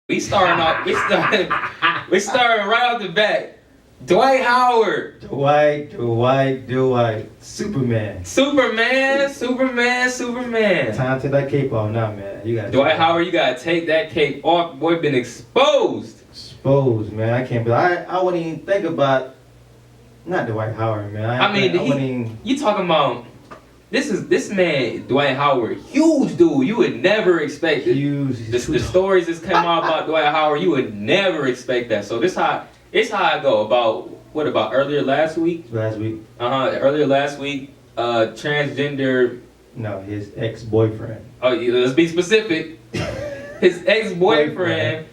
We starting off. We starting right off the bat. Dwight Howard. Dwight. Superman. Superman. Time to take that cape off now, man. You got Dwight Howard, you gotta take that cape off. Boy, been exposed. Exposed, man. I can't believe. I wouldn't even think about. Not Dwight Howard, man. I mean, you talking about. This man, Dwight Howard, huge dude. You would never expect it. Huge. The stories that's come out about Dwight Howard, you would never expect that. So it's how I go. About earlier last week? Earlier last week, transgender. No, his ex-boyfriend. Oh, let's be specific. His ex-boyfriend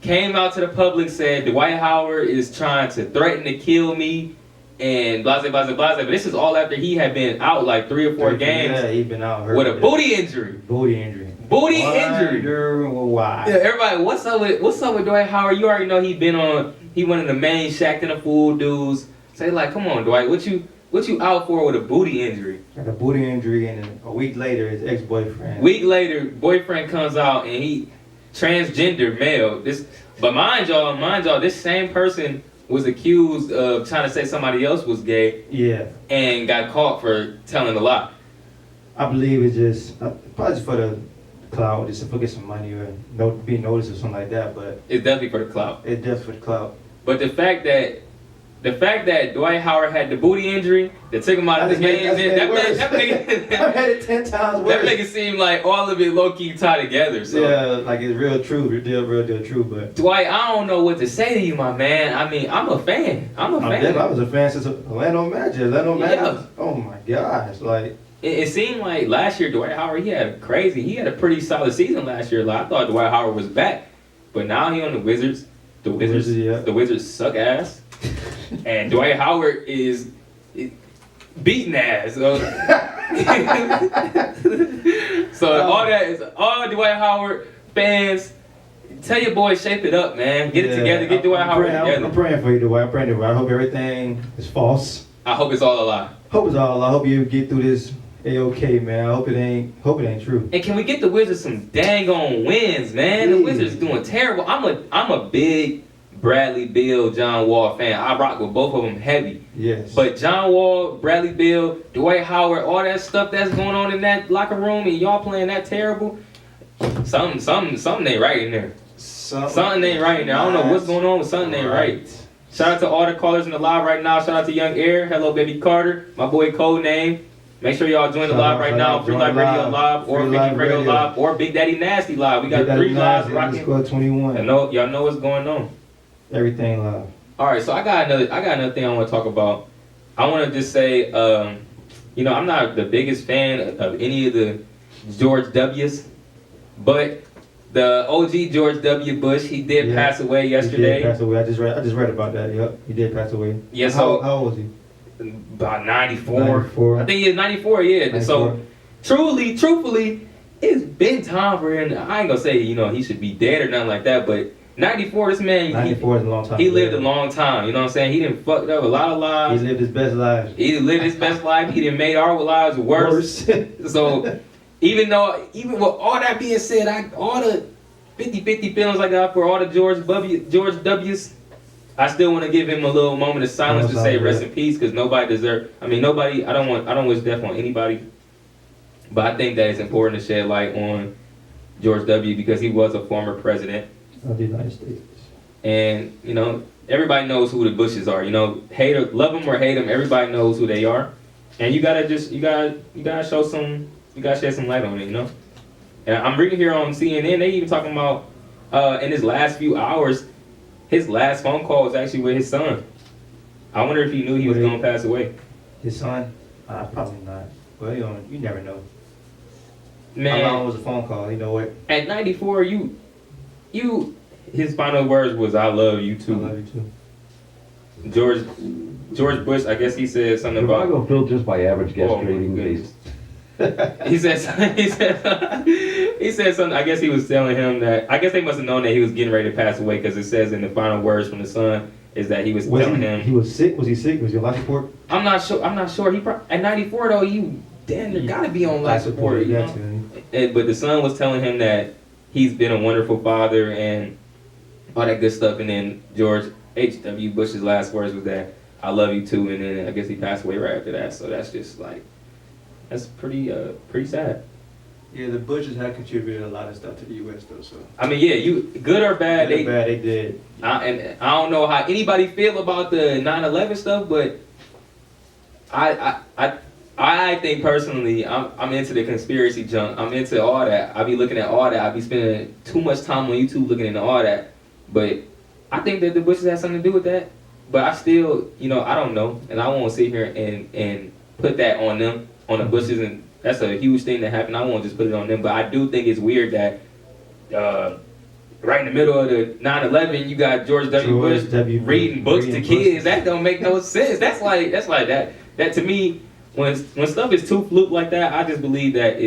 came out to the public, said Dwight Howard is trying to threaten to kill me. And blah. But this is all after he had been out like 3 or 4 games. Yeah, he'd been out hurt with a booty injury. Injury. Why? Yeah, everybody, what's up with Dwight Howard? You already know he went in the main Shaq and the Fool dudes. Say like, come on, Dwight, what you out for with a booty injury? Like a booty injury, and then a week later, his ex-boyfriend. Boyfriend comes out and he transgender male. But mind y'all, this same person was accused of trying to say somebody else was gay. Yeah. And got caught for telling a lie. I believe it's just probably just for the clout, just to get some money or be noticed or something like that. But it's definitely for the clout. It's definitely for the clout. But the fact that Dwight Howard had the booty injury that took him out of the game, that made it 10 times worse. That make it seem like all of it low key tied together. So yeah, like it's real true, real true. But Dwight, I don't know what to say to you, my man. I mean, I'm a fan. I was a fan since Orlando Magic. Yeah. Oh my gosh, like. It seemed like last year Dwight Howard he had a pretty solid season last year. Like I thought Dwight Howard was back, but now he on the Wizards. The Wizards suck ass, and Dwight Howard is beating ass. So all Dwight Howard fans. Tell your boy, shape it up, man. Get it together. Get Dwight Howard together. I'm praying for you, Dwight. I'm praying for you. I hope everything is false. I hope it's all a lie. I hope you get through this A-OK, man. I hope it ain't true. And can we get the Wizards some dang on wins, man? The Wizards doing terrible. I'm a big Bradley Beal, John Wall fan. I rock with both of them heavy. Yes. But John Wall, Bradley Beal, Dwight Howard, all that stuff that's going on in that locker room and y'all playing that terrible, something ain't right in there. Something ain't right in there. I don't know what's going on, but something ain't right. Shout out to all the callers in the live right now. Shout out to Young Air. Hello, baby Carter. My boy Codename. Make sure y'all join the live right now. Freelife Radio Live or Vicky Radio Live or Big Daddy Nasty Live. We got 3 lives rocking. Squad 21. Y'all know what's going on. Everything live. All right, so I got another thing I want to talk about. I want to just say, I'm not the biggest fan of any of the George W's, but the OG George W. Bush, he did pass away yesterday. He did pass away. I just read about that. Yep, he did pass away. Yeah. So how old was he? About 94. I think he is 94. Yeah. 94. So truthfully, it's been time for him. I ain't gonna say he should be dead or nothing like that, but 94. This man. 94 is a long time. He lived a long time. You know what I'm saying? He done fucked up a lot of lives. He lived his best life. He done made our lives worse. So. Even with all that being said, all the 50-50 feelings I got for all the George W's, I still want to give him a little moment of silence to say rest in peace, because nobody deserves. I mean, nobody. I don't wish death on anybody, but I think that it's important to shed light on George W. because he was a former president of the United States, and everybody knows who the Bushes are. Love them or hate them, everybody knows who they are, and you gotta show some. You gotta shed some light on it, And I'm reading here on CNN, they even talking about in his last few hours, his last phone call was actually with his son. I wonder if he knew he was gonna pass away. His son? Probably not. Well, you never know. Man, how long was the phone call? You know what? At 94, his final words was, "I love you too." I love you too. George Bush, I guess he said something about. Chicago filled just by average guest rating based. He said something. I guess he was telling him that. I guess they must have known that he was getting ready to pass away, because it says in the final words from the son is that he was telling him he was sick. Was he sick? Was he on life support? I'm not sure. He at 94 though. You damn near gotta be on life support. But the son was telling him that he's been a wonderful father, and all that good stuff. And then George H.W. Bush's last words was that I love you too. And then I guess he passed away right after that. So that's just like, that's pretty sad. Yeah, the Bushes have contributed a lot of stuff to the U.S. though. So I mean, yeah, you good or bad, they did. And I don't know how anybody feel about the 9/11 stuff, but I think personally, I'm into the conspiracy junk. I'm into all that. I be looking at all that. I be spending too much time on YouTube looking into all that. But I think that the Bushes had something to do with that. But I still, I don't know, and I won't sit here and put that on them, on the Bushes, and that's a huge thing that happened. I won't just put it on them, but I do think it's weird that right in the middle of the 9/11, you got George W. Bush reading books to kids. That don't make no sense. That's like that. That to me, when stuff is too fluke like that, I just believe that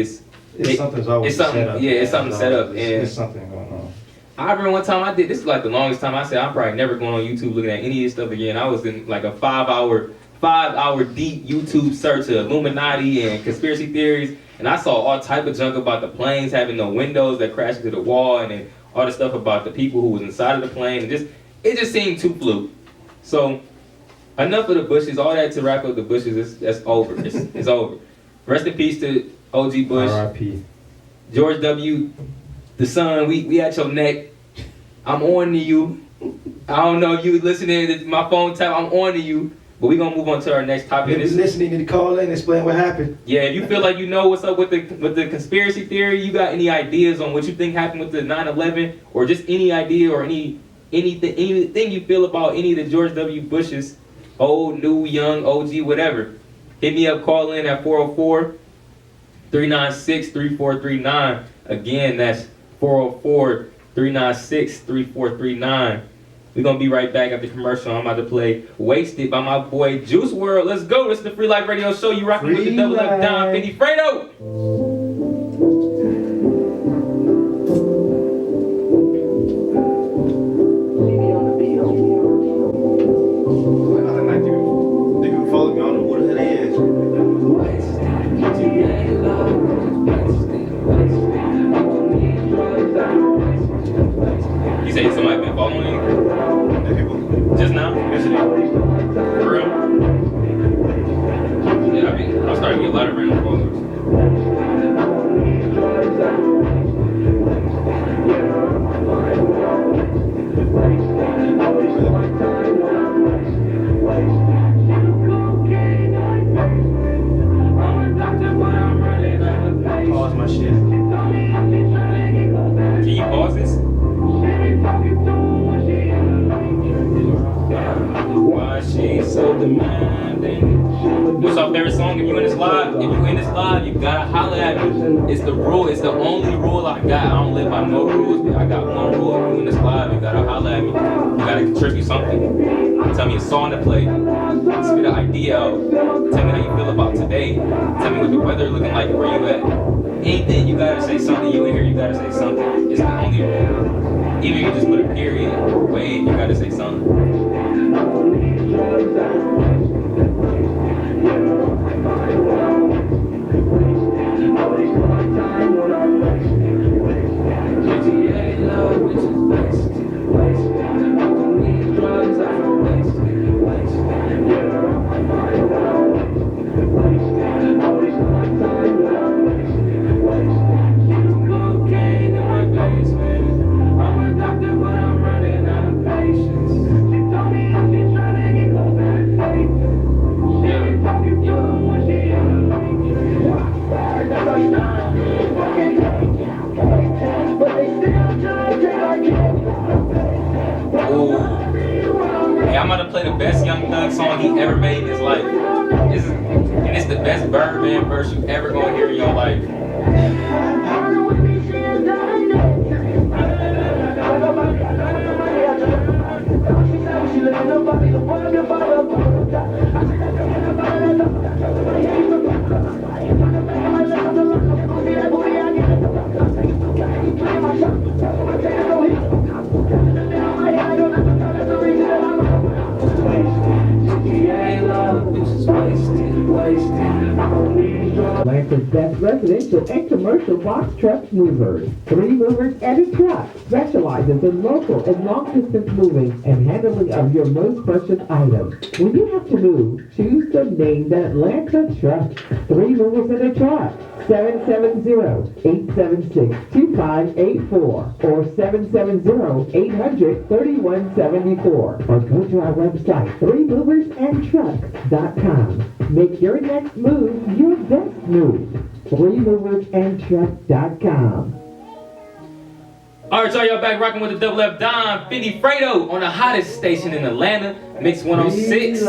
something's always set up. Yeah, it's something set up. And there's something going on. I remember one time this is like the longest time I said I'm probably never going on YouTube looking at any of this stuff again. I was in like a 5-hour deep YouTube search of Illuminati and conspiracy theories, and I saw all type of junk about the planes having no windows that crashed into the wall, and then all the stuff about the people who was inside of the plane, and it just seemed too fluke. So enough of the Bushes. All that to wrap up the Bushes. That's over. It's over. Rest in peace to O.G. Bush. R.I.P. George W. The son. We at your neck. I'm on to you. I don't know if you listening to my phone tap. I'm on to you. But we're going to move on to our next topic. If you're listening, you need to call in and explain what happened. Yeah, if you feel like you know what's up with the conspiracy theory, you got any ideas on what you think happened with the 9/11, or just any idea or anything you feel about any of the George W. Bushes, old, new, young, OG, whatever, hit me up, call in at 404-396-3439. Again, that's 404-396-3439. We're going to be right back after the commercial. I'm about to play Wasted by my boy Juice WRLD. Let's go. This is the Free Life Radio Show. You rocking with the Double Up Don 50 Fredo. They can follow me on the water that is. You say somebody been following you? Just now? Yes, it is. For real? Yeah, I'm starting to get a lot of random followers. Pause my shit. Can you pause this? Why she so demanding? What's our favorite song? If you in this live, you gotta holler at me. It's the rule. It's the only rule I got. I don't live by no rules, but I got one rule. If you in this live, you gotta holler at me. You gotta contribute something. Tell me a song to play. Spit an idea out. Tell me how you feel about today. Tell me what the weather looking like where you at. Anything, you gotta say something. You in here, you gotta say something. It's the only rule. Even if you just put a period or wave, you gotta say something. I'm about to play the best Young Thug song he ever made in his life. And it's the best Birdman verse you ever gonna hear in your life. Life is that record. residential and commercial box truck movers. 3 Movers and a Truck specializes in local and long-distance moving and handling of your most precious items. When you have to move, choose the name that Atlanta trusts. 3 Movers and a Truck. 770-876-2584 or 770-800-3174 or go to our website 3moversandtrucks.com. Make your next move your best move. 3moversandtrucks.com. All right, y'all back rocking with the Double F Don Fendi Fredo on the hottest station in Atlanta, Mix 106.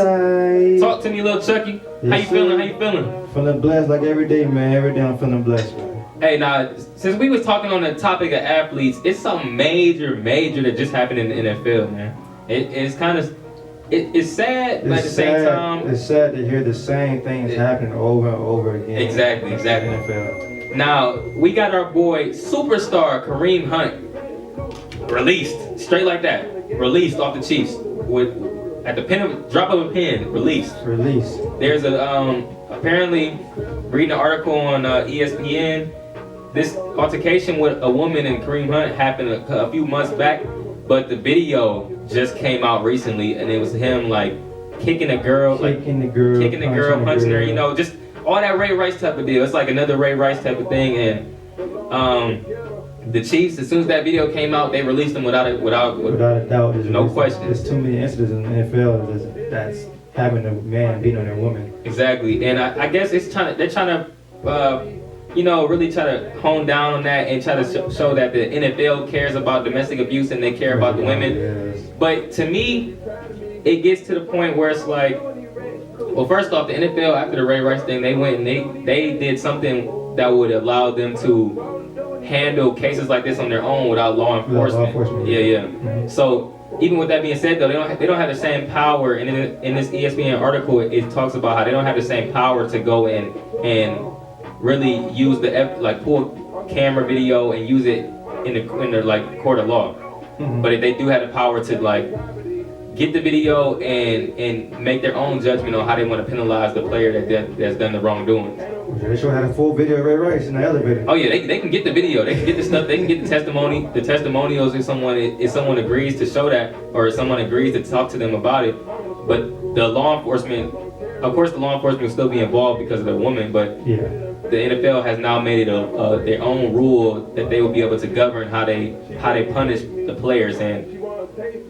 Talk to me, little Chucky. How you feeling? How you feeling? Feeling blessed like every day, man. Every day I'm feeling blessed, man. Hey, now, since we was talking on the topic of athletes, it's something major that just happened in the NFL, man. It's kind of, it's sad, but at the same time. It's sad to hear the same things happening over and over again. Exactly. NFL. Now, we got our boy, superstar Kareem Hunt, released, straight like that, released off the Chiefs, at the drop of a pen, released. There's apparently, reading an article on ESPN, this altercation with a woman and Kareem Hunt happened a few months back, but the video just came out recently, and it was him like kicking a girl, punching her, you know, just all that Ray Rice type of deal. It's like another Ray Rice type of thing, and the Chiefs, as soon as that video came out, they released him without a doubt. No question. There's too many incidents in the NFL that's having a man beating on a woman. Exactly, and I guess they're trying to really try to hone down on that and try to show that the NFL cares about domestic abuse and they care about the women. Yes. But to me, it gets to the point where it's like, well, first off, the NFL, after the Ray Rice thing, they went and they did something that would allow them to handle cases like this on their own without law enforcement. Yeah. Mm-hmm. So even with that being said, though, they don't have the same power. And in this ESPN article, it talks about how they don't have the same power to go and really use pull camera video and use it in the like court of law. Mm-hmm. But they do have the power to like get the video and make their own judgment on how they want to penalize the player that's done the wrongdoing. They sure had a full video of Ray Rice in the elevator. Oh yeah, they can get the video, they can get the stuff, they can get the testimonials if someone agrees to show that, or if someone agrees to talk to them about it. But the law enforcement, of course, the law enforcement will still be involved because of the woman, but yeah. The NFL has now made it their own rule that they will be able to govern how they punish the players. And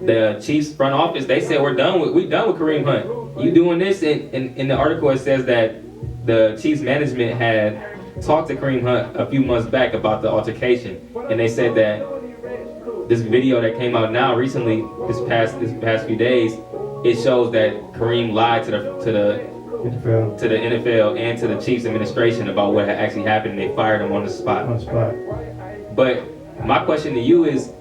the Chiefs front office, they said we're done with Kareem Hunt. You doing this? And in the article it says that the Chiefs management had talked to Kareem Hunt a few months back about the altercation, and they said that this video that came out now recently, this past few days, it shows that Kareem lied to the NFL and to the Chiefs administration about what had actually happened, and they fired him on the spot. But my question to you is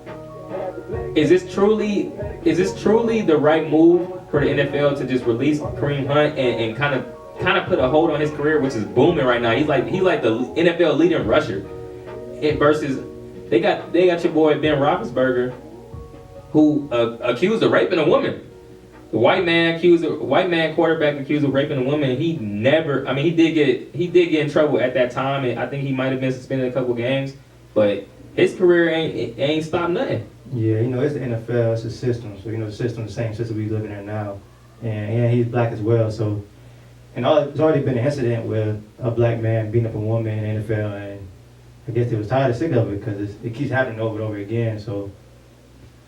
this truly the right move for the NFL to just release Kareem Hunt and kind of put a hold on his career, which is booming right now? He's like the NFL leading rusher. Versus they got your boy Ben Roethlisberger, who accused of raping a woman. The white man quarterback accused of raping a woman. He did get in trouble at that time, and I think he might have been suspended a couple games, but his career ain't stopped nothing. Yeah, it's the NFL, it's a system. So the system, the same system we living in now, and he's black as well. So, there's already been an incident with a black man beating up a woman in the NFL, and I guess they was tired and sick of it because it keeps happening over and over again. So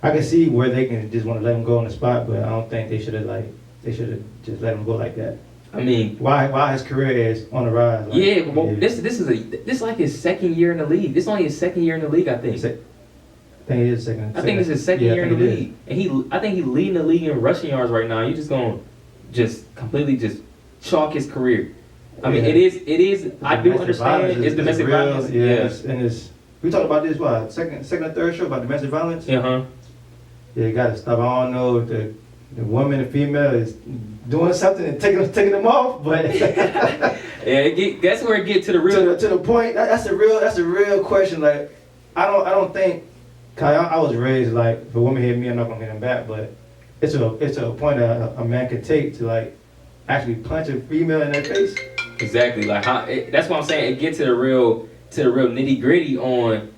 I can see where they can just want to let him go on the spot, but I don't think they should have just let him go like that. I mean, why his career is on the rise? This is like his second year in the league. This is only his second year in the league, I think. I think it is second. I think it's his second year in the league, and I think he's leading the league in rushing yards right now. You're just gonna completely chalk his career. I mean, it is. I do understand it's domestic violence. Yes, and we talked about this second or third show about domestic violence. Yeah, you gotta stop. I don't know if the woman and female is doing something and taking them off, but that's where it gets to the real to the point. That's a real question. Like I don't think. I was raised like if a woman hit me, I'm not gonna hit them back, but it's a point that a man can take to like actually punch a female in their face. Exactly. Like that's what I'm saying. It gets to the real nitty gritty on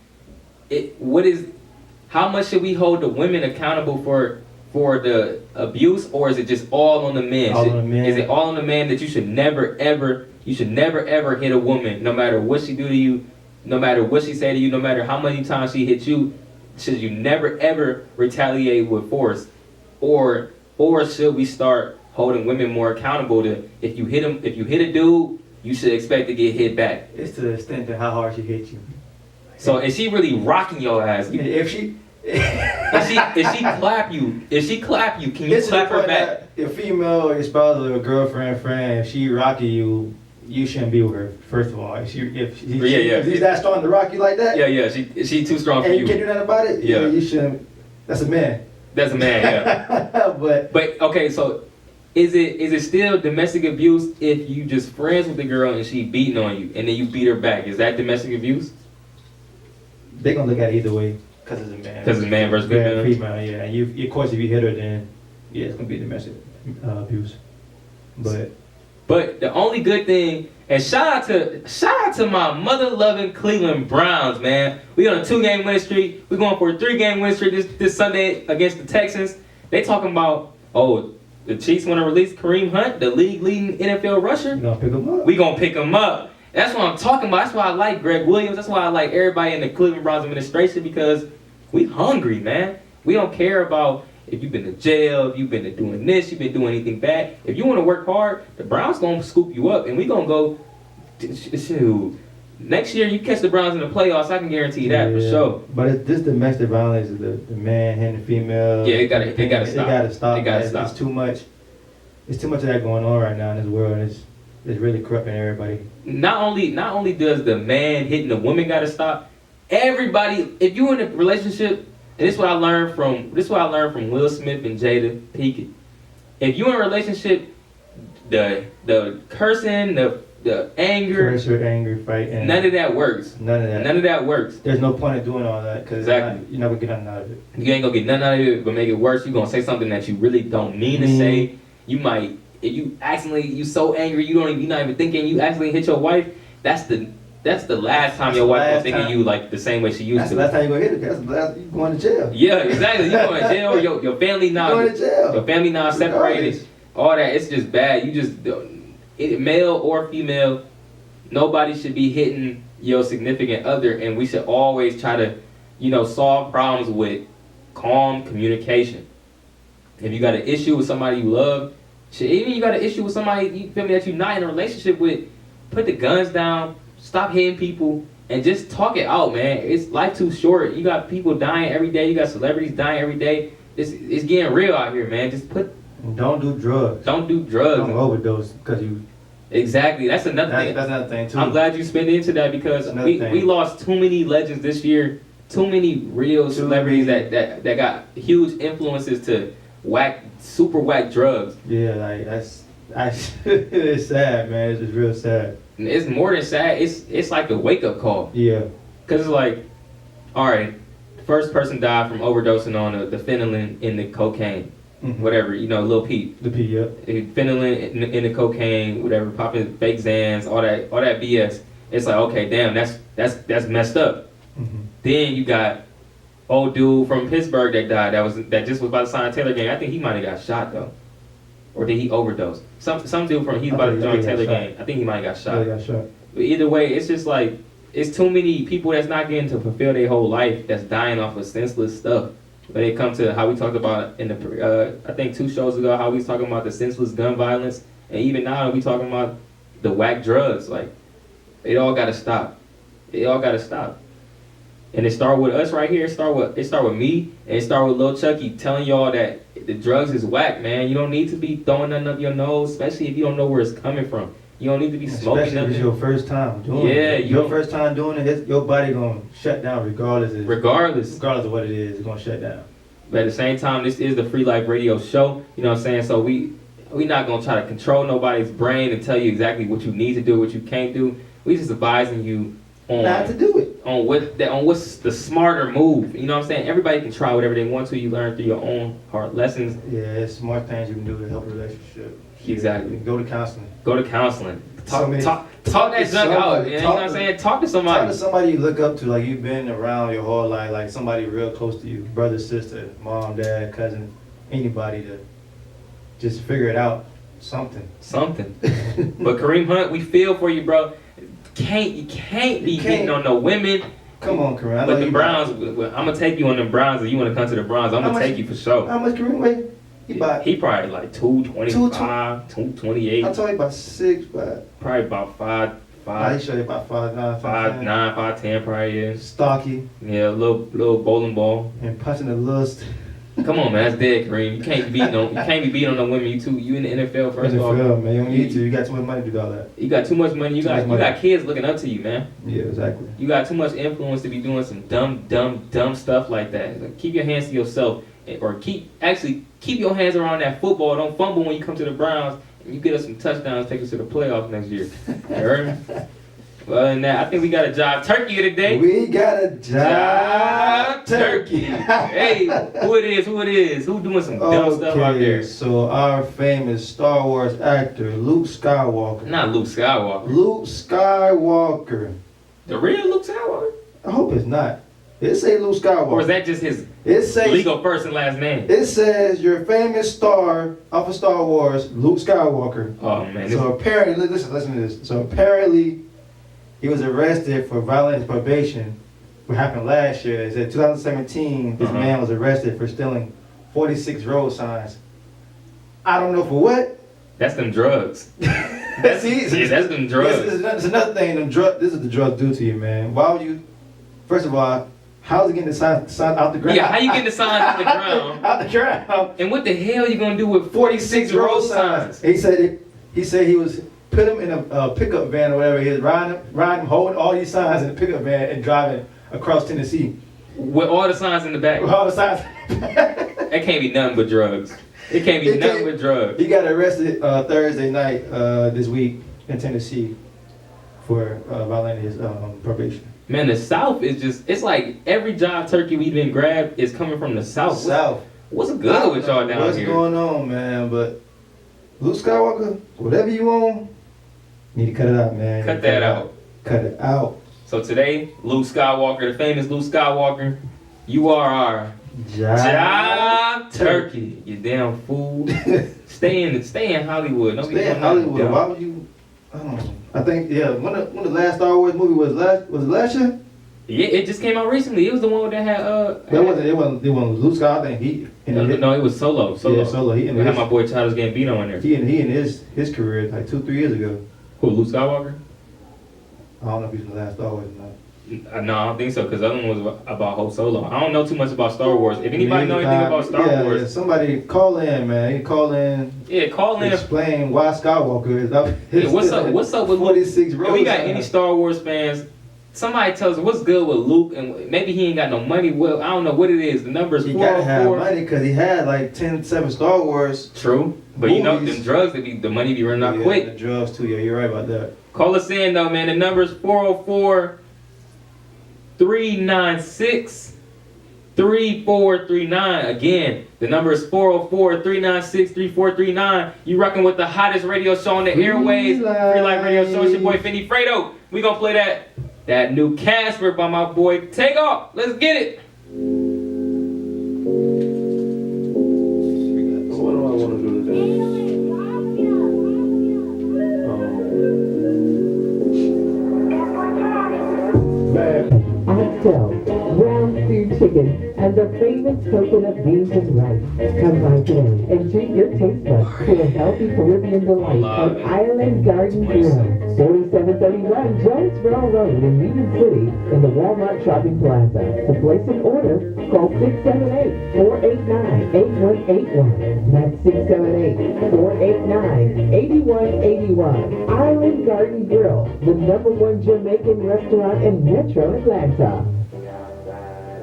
it. How much should we hold the women accountable for the abuse, or is it just all on the men? All on the man. Is it all on the man that you should never ever hit a woman, no matter what she do to you, no matter what she say to you, no matter how many times she hit you? Should you never ever retaliate with force, or should we start holding women more accountable to if you hit a dude, you should expect to get hit back? It's to the extent of how hard she hit you. So is she really rocking your ass? If she clap you, can you clap her back? Your female, or your spouse, or your girlfriend, friend, if she rocking you, you shouldn't be with her. First of all, if she's that strong to rock you like that, she too strong for you. And you can't do nothing about it. Yeah, you shouldn't. That's a man. Yeah. but okay, so is it still domestic abuse if you just friends with the girl and she beating on you and then you beat her back? Is that domestic abuse? They gonna look at it either way, cause it's a man. Cause it's man versus female. Yeah. And of course, if you hit her, then yeah, it's gonna be domestic abuse. But the only good thing, and shout out to my mother-loving Cleveland Browns, man. We on a 2-game win streak. We're going for a 3-game win streak this Sunday against the Texans. They talking about, the Chiefs want to release Kareem Hunt, the league-leading NFL rusher. You gonna pick him up? We gonna pick him up. That's what I'm talking about. That's why I like Greg Williams. That's why I like everybody in the Cleveland Browns administration, because we hungry, man. We don't care about if you've been to jail, if you've been to doing this, you've been doing anything bad. If you want to work hard, the Browns gonna scoop you up, and we gonna go. Shoot, next year you catch the Browns in the playoffs. I can guarantee that for sure. But this domestic violence, the man hitting the female. Yeah, it gotta stop. It gotta stop. It's too much. It's too much of that going on right now in this world. And it's really corrupting everybody. Not only does the man hitting the woman gotta stop. Everybody, if you in a relationship. And this is what I learned from Will Smith and Jada Pinkett. If you're in a relationship, the cursing, the anger, fighting, none of that works. None of that works. There's no point in doing all that, because you're not gonna get nothing out of it. You ain't gonna get nothing out of it, but make it worse. You're gonna say something that you really don't mean to say. You might, if you accidentally, you so angry, you're not even thinking. You accidentally hit your wife. That's the last time your wife was thinking you like the same way she used to. That's the last time you gonna hit it. That's the last you going to jail. Yeah, exactly. You going to jail. Your family now. Going to jail. Your family now separated. All that. It's just bad. Male or female, nobody should be hitting your significant other, and we should always try to, solve problems with calm communication. If you got an issue with somebody you love, even you got an issue with somebody that you're not in a relationship with, put the guns down. Stop hitting people and just talk it out, man. It's life too short. You got people dying every day. You got celebrities dying every day. It's getting real out here, man. Don't do drugs. Don't do drugs. Don't overdose because you. Exactly. That's another thing. That's another thing too. I'm glad you spent into that, because we lost too many legends this year. Too many real celebrities that got huge influences to super whack drugs. Yeah, like that's it's sad, man. It's just real sad. It's more than sad. It's like a wake up call. Yeah. Cause it's like, all right, the first person died from overdosing on the phenolin in the cocaine, whatever. Lil Peep. The P, yeah. Phenolin in the cocaine, whatever, popping fake Xans, all that BS. It's like, okay, damn, that's messed up. Then you got old dude from Pittsburgh that died. That just was about to sign a Taylor game. I think he might have got shot though. Or did he overdose? Some dude he's about to join Taylor game. I think he might have got shot. Yeah, shot. But either way, it's just like, it's too many people that's not getting to fulfill their whole life that's dying off of senseless stuff. When it comes to how we talked about in the, I think 2 shows ago, how we was talking about the senseless gun violence. And even now we talking about the whack drugs. Like, it all got to stop. It all got to stop. And it start with us right here. It start with me, and it start with Lil Chucky telling y'all that the drugs is whack, man. You don't need to be throwing nothing up your nose, especially if you don't know where it's coming from. You don't need to be smoking nothing. Especially if it's your first time doing it. Yeah, your first time doing it, your body gonna shut down regardless of what it is. It's gonna shut down. But at the same time, this is the Freelife Radio Show. You know what I'm saying? So we not gonna try to control nobody's brain and tell you exactly what you need to do, what you can't do. We just advising you on not to do it. on what's the smarter move. You know what I'm saying? Everybody can try whatever they want to. You learn through your own hard lessons. Yeah, it's smart things you can do to help a relationship. Exactly. Go to counseling. Go to counseling. Talk that junk somebody. out. You know what I'm saying? Talk to somebody. Talk to somebody you look up to, like you've been around your whole life, like somebody real close to you, brother, sister, mom, dad, cousin, anybody to just figure it out. Something. But Kareem Hunt, we feel for you, bro. You can't be hitting on no women. Come on, Kareem. But the Browns, I'm gonna take you on the Browns, and you want to come to the Browns. I'm gonna take you for sure. How much Kareem weigh? He probably like 225, 228. I told you about 6, but probably about 5'5". I show you about 5'9", 5'9", 5'10", probably is. Stocky. Yeah, a little bowling ball. And punching the lust. Come on, man, that's dead, Kareem. You can't be beating on no women. You in the NFL first of all. NFL, man, you don't need to. You got too much money to do all that. You got too much money. You got kids looking up to you, man. Yeah, exactly. You got too much influence to be doing some dumb stuff like that. Like, keep your hands to yourself, or keep your hands around that football. Don't fumble when you come to the Browns, and you get us some touchdowns, take us to the playoffs next year. You heard me? Well, and that, I think we got a job turkey today. We got a job turkey. Hey, who it is? Who doing some dumb stuff out there? So our famous Star Wars actor, Luke Skywalker. Not Luke Skywalker. Luke Skywalker. The real Luke Skywalker? I hope it's not. It say Luke Skywalker. Or is that just his legal first and last name? It says your famous star off of Star Wars, Luke Skywalker. Oh, man. So apparently, listen to this. So apparently, he was arrested for violating probation. What happened last year is that 2017, this man was arrested for stealing 46 road signs. I don't know for what. That's them drugs. that's them drugs. It's another thing. This is the drug do to you, man. Why would you? First of all, how's he getting the sign out the ground? Yeah, how you getting the sign out the ground? Out the ground. And what the hell you gonna do with 46 road signs? He said he was put him in a pickup van or whatever. He was riding, holding all these signs in the pickup van and driving across Tennessee. With all the signs in the back. With all the signs. That can't be nothing but drugs. It can't be nothing but drugs. He got arrested Thursday night this week in Tennessee for violating his probation. Man, the South is it's like every job turkey we've been grabbed is coming from the South. What's good with y'all down what's here? What's going on, man? But Luke Skywalker, whatever you want, you need to cut it out, man. Cut that out. Cut it out. So today, Luke Skywalker, the famous Luke Skywalker, you are our job turkey. You damn fool. Stay in Hollywood. Don't stay in Hollywood. Why would you? I don't know. I think when the last Star Wars movie was it last year? Yeah, it just came out recently. It was the one that had It wasn't Luke Skywalker. I think No, it was Solo. Yeah, Solo. He had my boy Childish Gambino in there. He in his career like 2-3 years ago. Who, Luke Skywalker? I don't know if he's the last Star Wars or not. No, I don't think so, because the other one was about Hope Solo. I don't know too much about Star Wars. If anybody know anything about Star Wars... Yeah, somebody call in, man. You call in. Yeah, call in. Explain why Skywalker is up. What's up with 46 road If we got any Star Wars fans, somebody tells us what's good with Luke, and maybe he ain't got no money. Well, I don't know what it is. The number is 404. He gotta have money because he had like 7 Star Wars. True. But movies. You know, them drugs, the money be running out quick. The drugs too, yeah, you're right about that. Call us in though, man. The number is 404-396-3439. Again, the number is 404-396-3439. You rocking with the hottest radio show on the airwaves. Freelife Radio Show. It's your boy Finny Fredo. We gonna play that new Casper by my boy Takeoff. Let's get it. What do I want to do today? Oxtail, brown stewed chicken, and the famous coconut beans and rice. Come by today and treat your taste buds to a healthy Caribbean delight at Island Garden Grill, 4731 Jonesboro Road in Union City in the Walmart Shopping Plaza. To place an order, call 678-489-8181. That's 678-489-8181. Island Garden Grill, the #1 Jamaican restaurant in Metro Atlanta.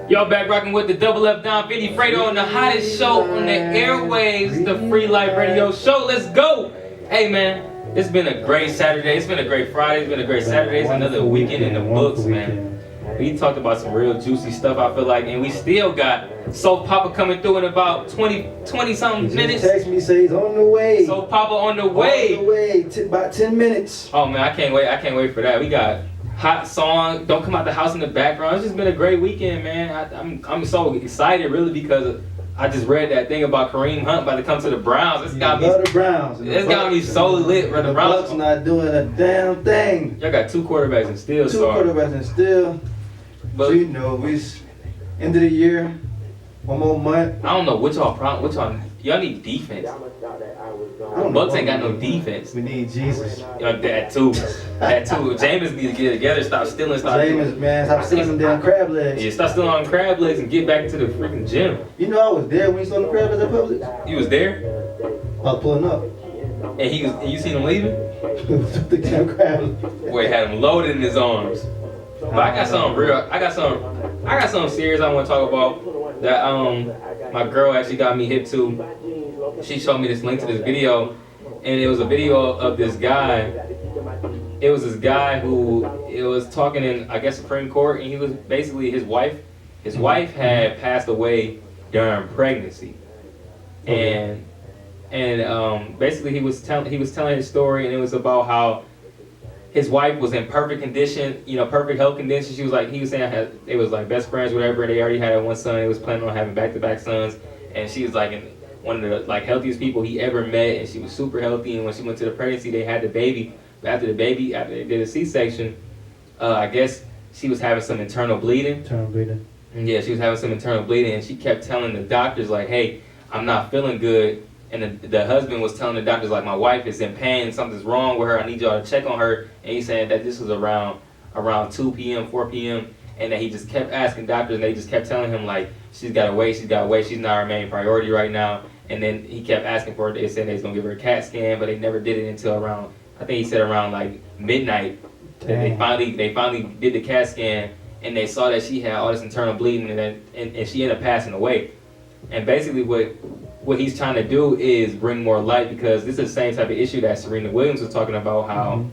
Y'all back rocking with the Double F Don Finny Fredo on the hottest show on the airwaves, the Freelife Radio Show. Let's go! Hey man, it's been a great Saturday. It's been a great Friday. It's been a great Saturday. It's another weekend in the books, man. We talked about some real juicy stuff, I feel like, and we still got Soufpapa coming through in about 20 something minutes. Text me, say he's on the way. Soufpapa on the way. On the way, about 10 minutes. Oh man, I can't wait for that. We got hot song, Don't Come Out the House in the background. It's just been a great weekend, man. I'm so excited really because I just read that thing about Kareem Hunt about to come to the Browns. It's got me. The Browns. It's got me so lit, bro. The Browns Bucks not doing a damn thing. Y'all got 2 quarterbacks and still Two quarterbacks and still. But so you know, we end of the year, 1 more month. I don't know what y'all need defense. The Bucks ain't got no defense. We need Jesus. That too. Jameis needs to get it together. Stop stealing. Jameis, man, stop stealing some damn crab legs. Yeah, stop stealing on crab legs and get back into the freaking gym. You know I was there when you saw the crab legs at Publix. You was there, I was pulling up. and you seen him leaving? The damn crab legs. Boy, had him loaded in his arms. But I got something serious I want to talk about that my girl actually got me hip to. She showed me this link to this video, and it was a video of this guy. It was this guy who it was talking in, I guess, Supreme Court, and he was basically his wife. His wife had passed away during pregnancy, and basically he was telling his story, and it was about how his wife was in perfect condition, perfect health condition. He was saying they was like best friends, whatever. They already had one son. They was planning on having back-to-back sons, and she was like one of the like healthiest people he ever met, and she was super healthy. And when she went to the pregnancy, they had the baby. But after they did a C-section, I guess she was having some internal bleeding. Yeah, she was having some internal bleeding, and she kept telling the doctors like, "Hey, I'm not feeling good." And the husband was telling the doctors like, "My wife is in pain, something's wrong with her. I need y'all to check on her." And he's saying that this was around 2 p.m., 4 p.m., and that he just kept asking doctors, and they just kept telling him like, she's got to wait, she's not our main priority right now. And then he kept asking for it. They said they was gonna give her a CAT scan, but they never did it until around, I think he said around like midnight. They finally did the CAT scan, and they saw that she had all this internal bleeding, and she ended up passing away. And basically what he's trying to do is bring more light, because this is the same type of issue that Serena Williams was talking about, how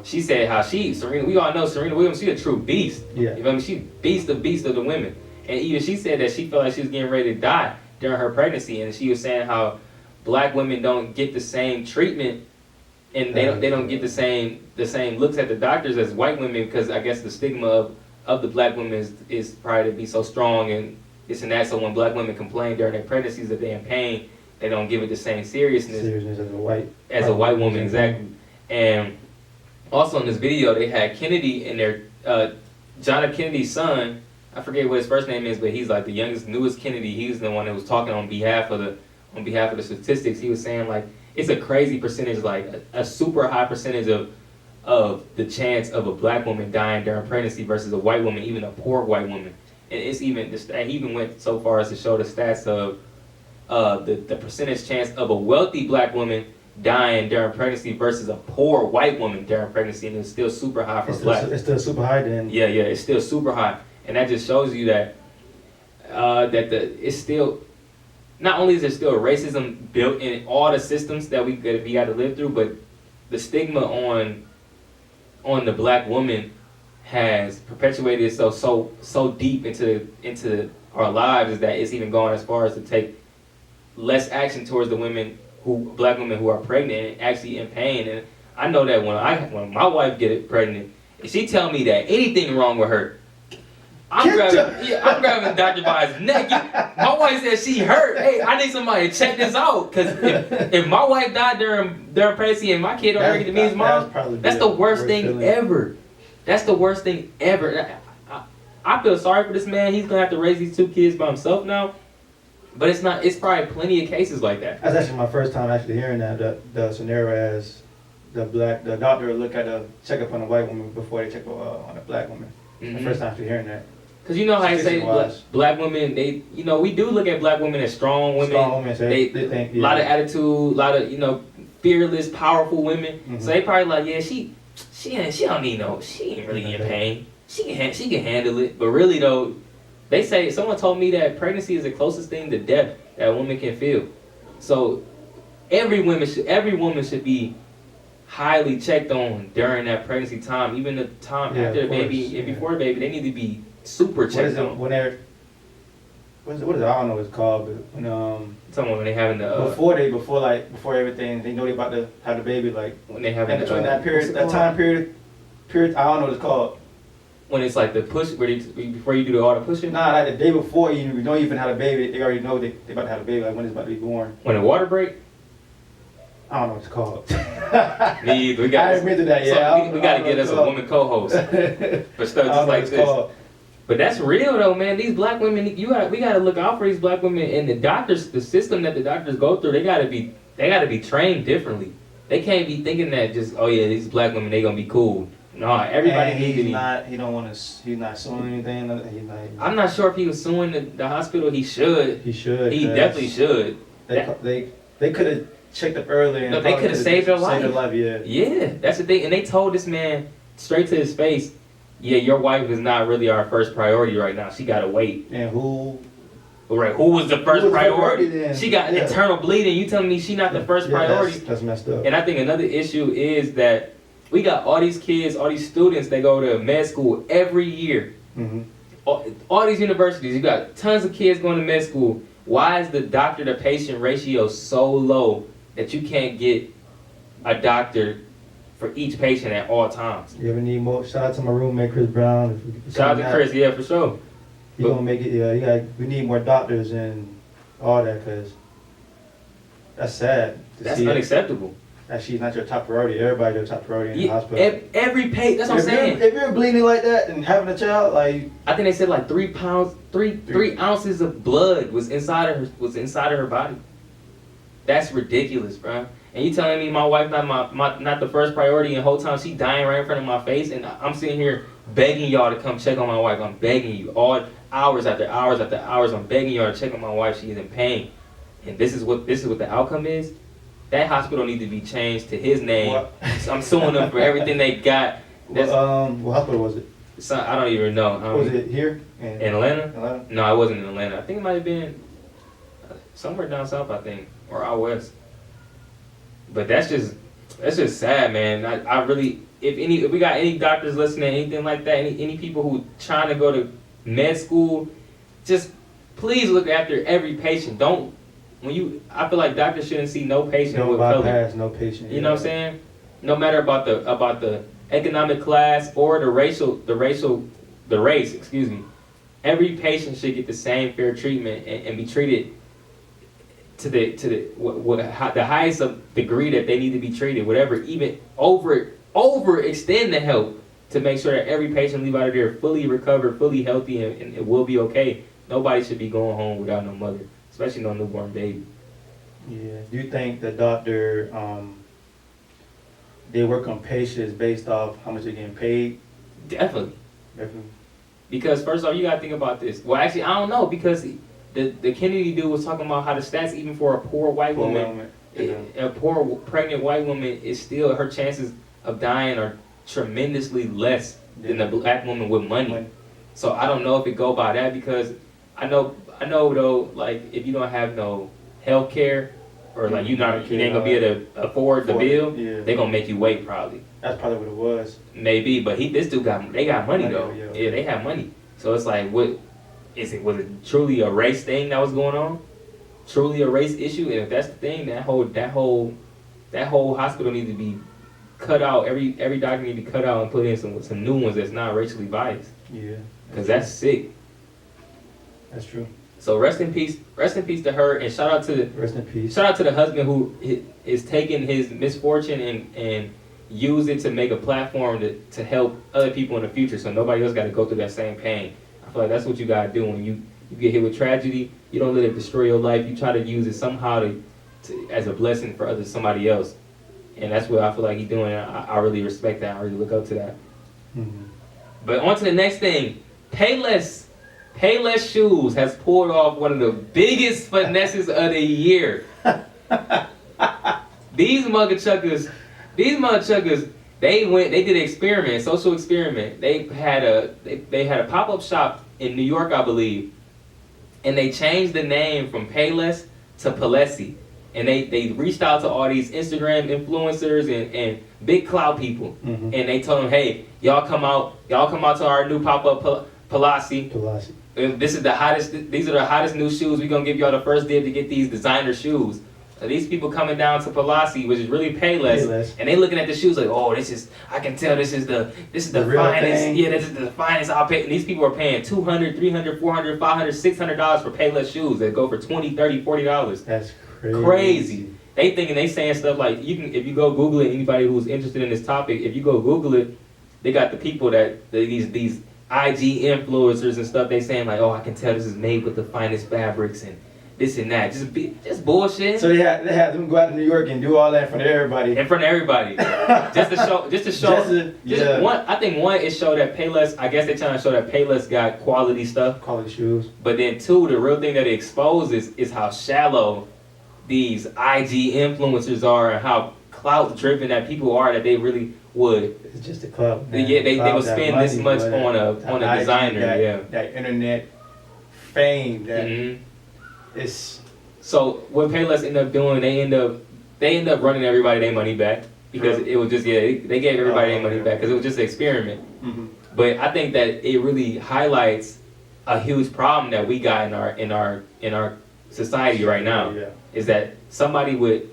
she said how we all know Serena Williams, she's a true beast. Yeah. You know what I mean? She's beast of the women. And even she said that she felt like she was getting ready to die during her pregnancy, and she was saying how black women don't get the same treatment, and they don't get the same looks at the doctors as white women, because I guess the stigma of the black women is probably to be so strong and this and that. So when black women complain during their pregnancies that they're in pain, they don't give it the same seriousness as a white woman, exactly. And also in this video, they had Kennedy and their John F. Kennedy's son. I forget what his first name is, but he's like the newest Kennedy. He was the one that was talking on behalf of the statistics. He was saying like it's a crazy percentage, like a super high percentage of the chance of a black woman dying during pregnancy versus a white woman, even a poor white woman. And it's even he even went so far as to show the stats of the percentage chance of a wealthy black woman dying during pregnancy versus a poor white woman during pregnancy, and it's still super high for black. It's still super high then. Yeah, it's still super high, and that just shows you that it's still, not only is there still racism built in all the systems that we got to live through, but the stigma on the black woman has perpetuated itself so deep into our lives, is that it's even gone as far as to take less action towards the black women who are pregnant and actually in pain. And I know that when my wife get pregnant, if she tell me that anything wrong with her, I'm grabbing the doctor by his neck. My wife said she hurt. Hey, I need somebody to check this out, because if my wife died during pregnancy and my kid don't ever get to meet his mom, that's the worst thing ever. That's the worst thing ever. I feel sorry for this man. He's gonna have to raise these 2 kids by himself now. But it's not. It's probably plenty of cases like that. That's actually my first time actually hearing that. The scenario as the doctor will check up on a white woman before they check up on a black woman. The first time actually hearing that. Because you know how I say black women, we do look at black women as strong women. Strong women, they think, a lot of attitude, a lot of, fearless, powerful women. Mm-hmm. So they probably like, yeah, she don't need she ain't really in pain. She can handle it. But really though, they say, someone told me that pregnancy is the closest thing to death that a woman can feel. So every woman should be highly checked on during that pregnancy time, even the time after the baby and before the baby. They need to be super checked on. When they're what is it? I don't know what it's called, but when Someone when they having the before everything, they know they about to have the baby, like when they having between that period, that time period, I don't know what it's called. When it's like the push, before you do all the pushing. Nah, like the day before you don't even have a baby, they already know they about to have a baby, like when it's about to be born. When the water break. I don't know what it's called. Me either. We got. I admit to that. Yeah, we got to get us a woman co-host for stuff just like this. Called. But that's real though, man. These black women, we gotta look out for these black women, and the doctors, the system that the doctors go through, they gotta be trained differently. They can't be thinking that just, oh yeah, these black women, they gonna be cool. No, everybody needs to be. He's not suing anything. I'm not sure if he was suing the hospital. He should. He should. He definitely should. They could have checked up earlier. No, they could have saved her life. Yeah. Yeah, that's the thing. And they told this man straight to his face, yeah, your wife is not really our first priority right now. She gotta wait. And who? Right, who was the first priority? She got internal bleeding. You telling me she not the first priority? That's messed up. And I think another issue is that we got all these kids, all these students that go to med school every year. Mm-hmm. All these universities, you got tons of kids going to med school. Why is the doctor to patient ratio so low that you can't get a doctor for each patient at all times? You ever need more? Shout out to my roommate Chris Brown. Shout out to Chris, yeah, for sure. He gonna make it. Yeah, we need more doctors and all that, cause that's sad. That's unacceptable. That she's not your top priority. Everybody your top priority in the hospital. Every patient. That's what I'm saying. If you're bleeding like that and having a child, like I think they said like 3 pounds, three ounces of blood was inside of her body. That's ridiculous, bro. And you telling me my wife not the first priority, and the whole time she dying right in front of my face, and I'm sitting here begging y'all to come check on my wife. I'm begging you, all hours after hours after hours. I'm begging y'all to check on my wife. She is in pain, and this is what the outcome is. That hospital needs to be changed to his name. What? I'm suing them for everything they got. What hospital was it? I don't even know. Was it here in Atlanta? No, it wasn't in Atlanta. I think it might have been somewhere down south, I think, or out west. But that's just sad, man. I really, if we got any doctors listening, anything like that, any people who trying to go to med school, just please look after every patient. I feel like doctors shouldn't see no patient with color. No patient. You know what I'm saying? No matter about the economic class or the race, excuse me. Every patient should get the same fair treatment and be treated to the highest degree that they need to be treated. Whatever, even overextend the help to make sure that every patient leave out of there fully recovered, fully healthy, and it will be okay. Nobody should be going home without no mother, especially no newborn baby. Yeah. Do you think the doctor, they work on patients based off how much they're getting paid? Definitely. Because first off, you gotta think about this. Well, actually, I don't know, because the Kennedy dude was talking about how the stats, even for a poor white woman, a poor pregnant white woman, is still, her chances of dying are tremendously less than a black woman with money. So I don't know if it go by that, because I know though, like if you don't have no health care, or like you ain't gonna be able to afford the bill, they gonna make you wait probably. That's probably what it was. Maybe, but they got money though. Yeah, they have money. So it's like, was it truly a race thing that was going on? Truly a race issue? And if that's the thing, that whole hospital needs to be cut out. Every doctor needs to be cut out and put in some new ones that's not racially biased. Yeah. Because that's sick. That's true. So rest in peace to her, and shout out to the husband who is taking his misfortune and use it to make a platform to help other people in the future, so nobody else got to go through that same pain. I feel like that's what you gotta do when you get hit with tragedy. You don't let it destroy your life. You try to use it somehow to as a blessing for somebody else, and that's what I feel like he's doing. I really respect that. I really look up to that. Mm-hmm. But on to the next thing. Payless Shoes has pulled off one of the biggest finesses of the year. These motherchuckers, they did an experiment, social experiment. They had a pop-up shop in New York, I believe, and they changed the name from Payless to Poleski. and they reached out to all these Instagram influencers and big clout people, and they told them, hey, y'all come out to our new pop-up Poleski. These are the hottest new shoes. We're gonna give y'all the first dib to get these designer shoes. These people coming down to Poleski, which is really Payless, and they looking at the shoes like, oh, I can tell this is the finest. Thing. Yeah, this is the finest. I'll pay. And these people are paying $200, $300, $400, $500, $600 for Payless shoes that go for $20, $30, $40. That's Crazy. They saying stuff like, if you go Google it, anybody who's interested in this topic, if you go Google it, they got the people these IG influencers and stuff. They saying like, oh, I can tell this is made with the finest fabrics and this and that. Just bullshit. So they had them go out to New York and do all that in front of everybody. just to show. One, I think one, it showed that Payless. I guess they're trying to show that Payless got quality stuff, quality shoes. But then two, the real thing that it exposes is how shallow these IG influencers are and how clout driven that people are, that they really would. It's just a club. Yeah, they would spend this much on a designer. That internet fame that it's. So what Payless end up doing, they end up running everybody their money back because it was just they gave everybody their money back because it was just an experiment. But I think that it really highlights a huge problem that we got in our society right now. Is that somebody would,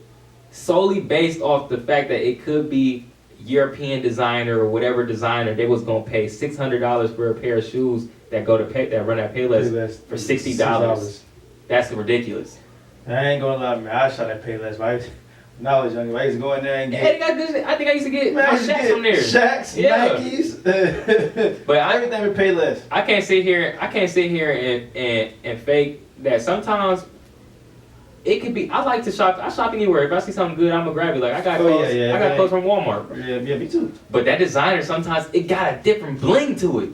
solely based off the fact that it could be European designer or whatever designer, they was gonna pay $600 for a pair of shoes that run at Payless for $60. That's ridiculous. I ain't gonna lie, man. I shot at Payless. When I was younger, I used to go in there and get. Hey, they got good. I think I used to get my Shaqs from there. Shaqs, Nikes, but everything with Payless. I can't sit here and fake that. Sometimes it could be. I like to shop. I shop anywhere. If I see something good, I'm gonna grab it. Like I got clothes. I got clothes from Walmart. Yeah, me too. But that designer, sometimes it got a different bling to it.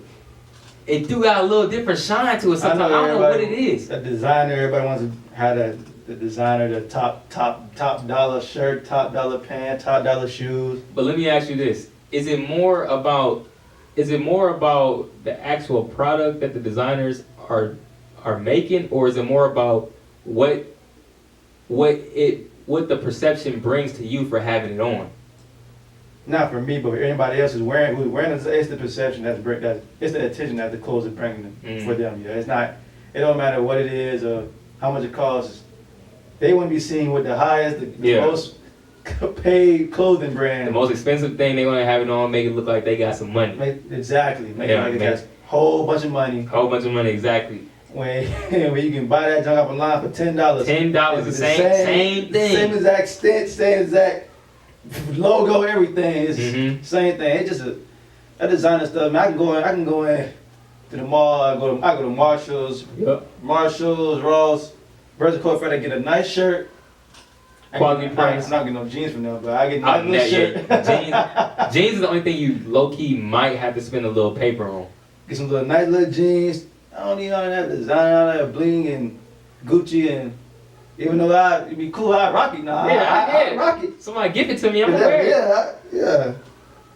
It do got a little different shine to it. Sometimes I don't know what it is. A designer, everybody wants to have the designer, the top dollar shirt, top dollar pants, top dollar shoes. But let me ask you this: Is it more about the actual product that the designers are making, or is it more about what the perception brings to you for having it on? Not for me, but for anybody else who's wearing it's the perception it's the attention that the clothes are bringing them for them. Yeah, it's not. It don't matter what it is or how much it costs. They want to be seen with the highest, the most paid clothing brand. The most expensive thing, they want to have it on, make it look like they got some money. Exactly. Make it like it got a whole bunch of money. Exactly. When you can buy that junk off online for $10. $10, the same thing. Same exact stint, same exact logo, everything. It's same thing. It's just that designer stuff. Man, I can go in to the mall. I go to Marshalls, Ross, Virgin Court Fred. I get a nice shirt. Quality price. I'm not getting no jeans from them, but I get a nice shirt. Jeans is the only thing you low key might have to spend a little paper on. Get some nice little jeans. I don't need all that design, all that bling and Gucci, and even though it'd be cool, I'd rock it now. I rock it. Somebody give it to me, I'm gonna wear it. Yeah.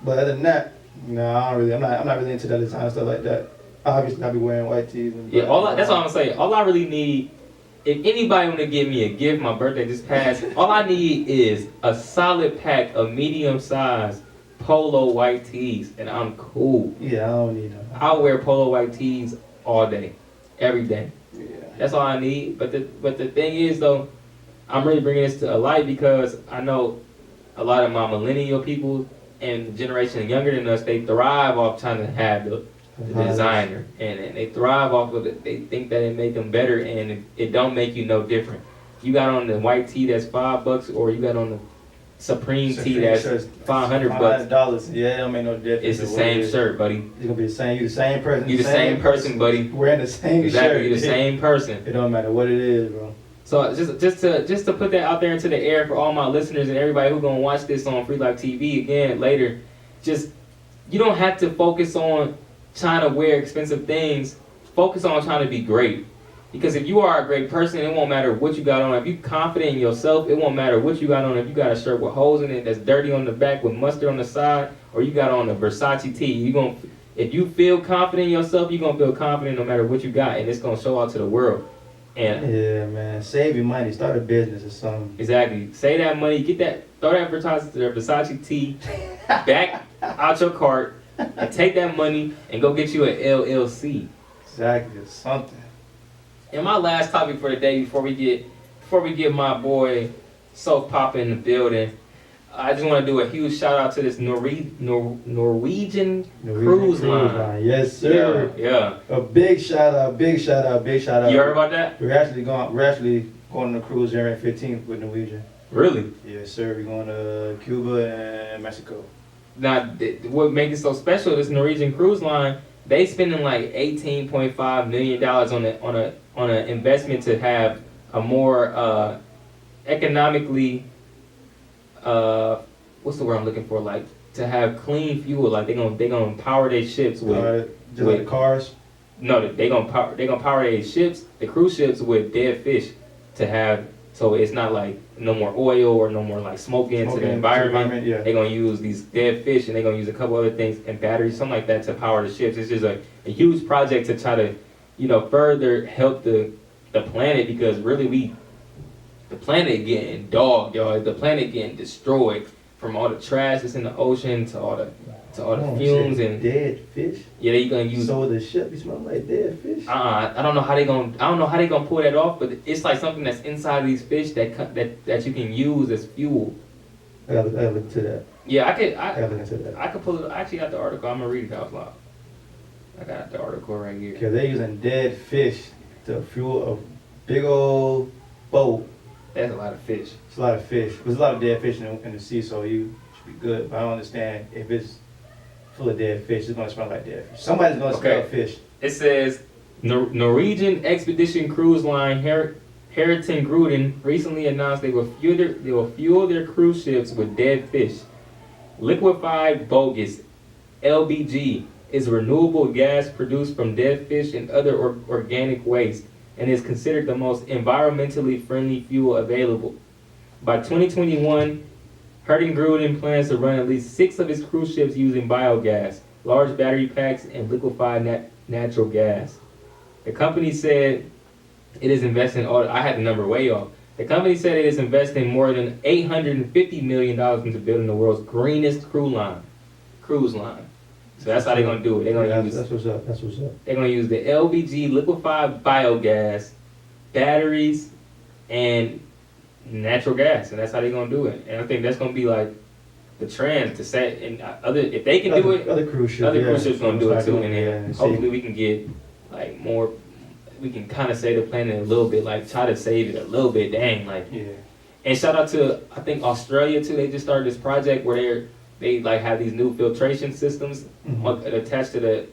But other than that, no, I'm not really into that design stuff like that. Obviously, I'll be wearing white tees. That's all I'm gonna say. All I really need, if anybody wanna give me a gift, my birthday just passed. All I need is a solid pack of medium size polo white tees, and I'm cool. Yeah, I don't need no. I'll wear polo white tees all day, every day. Yeah. That's all I need. But the thing is though, I'm really bringing this to a light because I know a lot of my millennial people and the generation younger than us, they thrive off trying to have the designer, and they thrive off of it. They think that it make them better, and it don't make you no different. You got on the white tee that's $5, or you got on the Supreme tee that's $500. $500. Yeah, it don't make no difference. It's the same shirt, buddy. It's gonna be the same. You the same person. You the same person, buddy. Wearing the same exactly, shirt. You the same person. It don't matter what it is, bro. So just to put that out there into the air for all my listeners and everybody who's gonna watch this on Freelife TV again later, you don't have to focus on trying to wear expensive things. Focus on trying to be great. Because if you are a great person, it won't matter what you got on. If you're confident in yourself, it won't matter what you got on. If you got a shirt with holes in it that's dirty on the back with mustard on the side, or you got on a Versace tee, if you feel confident in yourself, you're going to feel confident no matter what you got, and it's going to show out to the world. And yeah, man, save your money, start a business or something. exactly, save that money, get that, throw that Versace tee back out your cart, and take that money and go get you an LLC. Exactly, or something. And my last topic for the day, before we get my boy Soufpapa in the building, I just want to do a huge shout out to this Norwegian cruise line. Yes, sir. Yeah. A big shout out. You heard about that? We're actually going on a cruise January 15th with Norwegian. Really? Yes, sir. We're going to Cuba and Mexico. Now, what makes it so special? This Norwegian cruise line, they spending like $18.5 million on an investment to have a more economically, what's the word I'm looking for? Like to have clean fuel. Like they gonna power their ships with just like the cars. No, they gonna power their ships, the cruise ships, with dead fish to have. So it's not like no more oil or no more like smoke into the environment. Yeah. They're gonna use these dead fish and they're gonna use a couple other things and batteries, something like that, to power the ships. It's just a huge project to try to, further help the planet, because really the planet getting dogged, y'all. The planet getting destroyed from all the trash that's in the ocean to all the fumes and dead fish. Yeah, they gonna use. So the ship be smelling like dead fish. I don't know how they gonna pull that off, but it's like something that's inside of these fish that you can use as fuel. I gotta look into that. Yeah, I gotta look into that. I could pull it. I actually got the article. I'm gonna read it out loud. I got the article right here. Okay, they're using dead fish to fuel a big old boat. That's a lot of fish. It's a lot of fish. There's a lot of dead fish in the sea, so you should be good. But I don't understand if it's full of dead fish, it's gonna smell like dead fish. Somebody's gonna smell fish. It says Norwegian expedition cruise line Heriton Gruden recently announced they will fuel their cruise ships with dead fish. Liquefied bogus LBG is renewable gas produced from dead fish and other organic waste, and is considered the most environmentally friendly fuel available. By 2021, Heriton Gruden plans to run at least 6 of its cruise ships using biogas, large battery packs, and liquefied natural gas. The company said it is investing. I had the number way off. The company said it is investing more than $850 million into building the world's greenest cruise line. So that's how they're gonna do it. They're gonna use. That's what's up. That's what's up. They're gonna use the LBG, liquefied biogas, batteries, and natural gas, and that's how they're gonna do it. And I think that's gonna be like the trend to set. And if they can do it, other cruise ships gonna do it too. And then hopefully we can get like more. We can kind of save the planet a little bit, like try to save it a little bit. Dang, like. Yeah. And shout out to, I think, Australia too. They just started this project where they like have these new filtration systems attached to the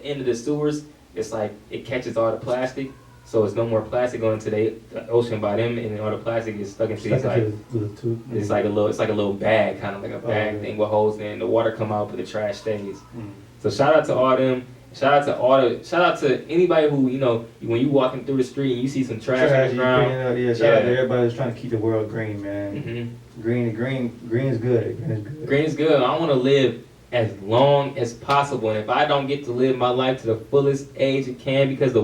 end of the sewers. It's like it catches all the plastic, so it's no more plastic going to the ocean by them, and all the plastic is stuck into these like it's like a little bag, kind of like a bag thing with holes in it. And the water come out, but the trash stays. So shout out to all them. Shout out to anybody who, when you walking through the street and you see some trash on the ground. Shout out to everybody who's trying to keep the world green, man. Green is good. Green is good. I want to live as long as possible, and if I don't get to live my life to the fullest age it can because the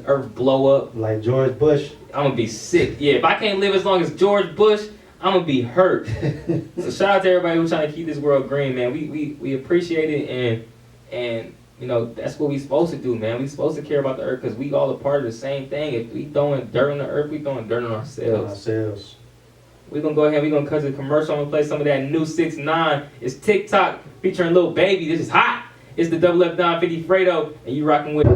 earth blow up. Like George Bush. I'm going to be sick. Yeah, if I can't live as long as George Bush, I'm going to be hurt. So shout out to everybody who's trying to keep this world green, man. We appreciate it, and that's what we supposed to do, man. We supposed to care about the earth because we all a part of the same thing. If we throwing dirt on the earth, we throwing dirt on ourselves. We're going to go ahead, we're going to cut to the commercial. I'm going to play some of that new 6ix9ine. It's TikTok featuring Lil Baby. This is hot. It's the Double F 950 Fredo, and you rocking with